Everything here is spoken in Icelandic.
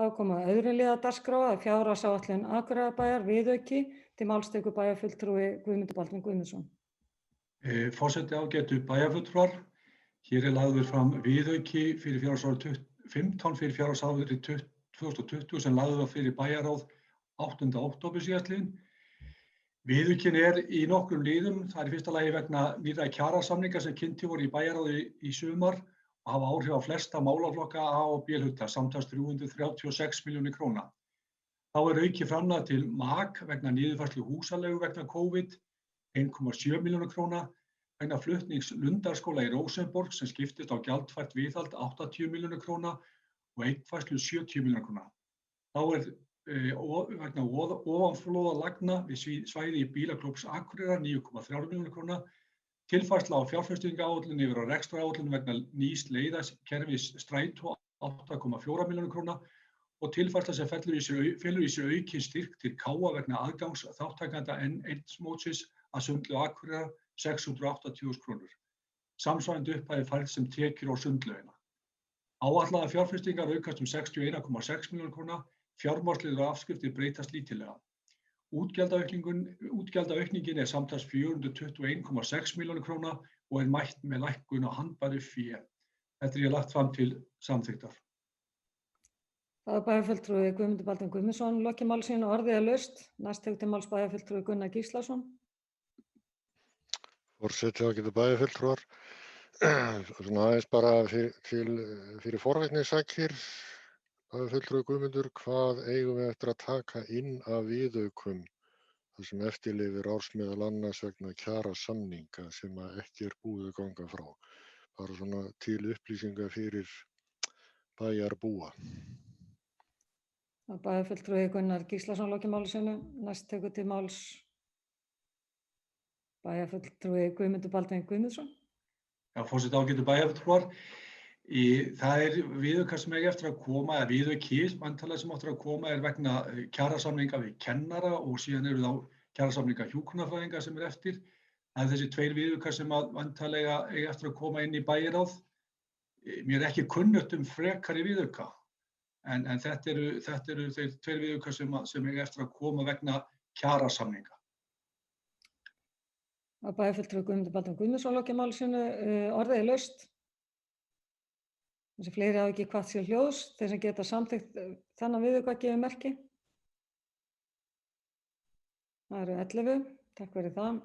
Þá koma öðru liða dagskrá að fjárhagsáætlun Akureyrarbæjar viðauki til máls tekur bæjarfulltrúi Guðmundur Baldvin Guðmundsson. Forseti, ágætu bæjarfulltrúar, hér lagður fram viðauki fyrir fjárhagsárið 15 fyrir fjárhagsárið 2020 sem lagður var fyrir bæjarráð 8. október síðastliðinn. Viðaukinn í nokkrum liðum. Það í fyrsta lagi vegna nýrra kjarasamninga sem kynntir voru í bæjarráði í sumar og hafa áhrif á flesta málaflokka A og B-hluta, samtals 336 milljónir króna. Þá aukið framlag til MAK vegna niðurfærslu húsaleigu vegna COVID, 1,7 milljónir króna, vegna flutnings Lundarskóla í Rósenborg sem skiptist á gjaldfært viðhald 80 milljónir króna og eignfærslu 70 milljónir króna. Þá vegna ofanflóða lagna við svæði í bílaklúbbs Akureyrar 9,3 milljónir króna, tilfærsla á fjárfestingaráætlun yfir á rekstraráætlun vegna nýs leiðakerfis Strætó 8,4 milljónir króna og tilfærsla sem felur í sér aukinn styrk til KA vegna aðgangs þátttakenda N1-mótsins að Sundlaug Akureyrar 680.000 krónur. Samsvarandi upphæð færð sem tekjur á sundlaugina. Áætlaðar fjárfestingar aukast 61,6 milljónir króna. Fjármagnsliðir og afskriftir breytast lítillega. Útgjaldaaukningin samtals 421,6 milljónir króna og mætt með lækkun á handbæru fé. Þetta ég lagt fram til samþykktar. Það var bæjarfulltrúi Guðmundur Baldvin Guðmundsson lokið máli sínu orðið laust. Næst tekur til máls bæjarfulltrúi Gunnar Gíslason. Forseti, ágætu bæjarfulltrúar. Svona aðeins bara fyrir forvitnissakir. Bæjarfulltrúi Guðmundur, hvað eigum við eftir að taka inn af viðaukum þar sem eftir lifir ársmeðal annars vegna kjarasamninga sem ekki búið að ganga frá? Bara svona til upplýsingar fyrir bæjarbúa. Það var bæjarfulltrúi Gunnar Gíslason lokið máli sínu. Næst tekur til máls bæjarfulltrúi Guðmundur Baldvin Guðmundsson. Já, forseti, ágætu bæjarfulltrúar. Það viðaukar sem eftir að koma, eða viðauki væntanlega sem eftir að koma vegna kjarasamninga við kennara og síðan eru þá kjarasamninga hjúkrunarfræðinga sem eftir. Það þessi tveir viðaukar sem væntanlega eftir að koma inn í bæjarráð. Mér ekki kunnugt frekari viðauka, en þetta eru þeir tveir viðaukar sem eftir að koma vegna kjarasamninga. Það var bæjarfulltrúi Guðmundur Baldvin Guðmundsson lokið máli sínu orðið laust. Þessi fleiri hafa ekki hvatt sér hljóðs, þeir sem geta samþykkt þennan viðauka gefið merki. Það eru 11, takk fyrir það.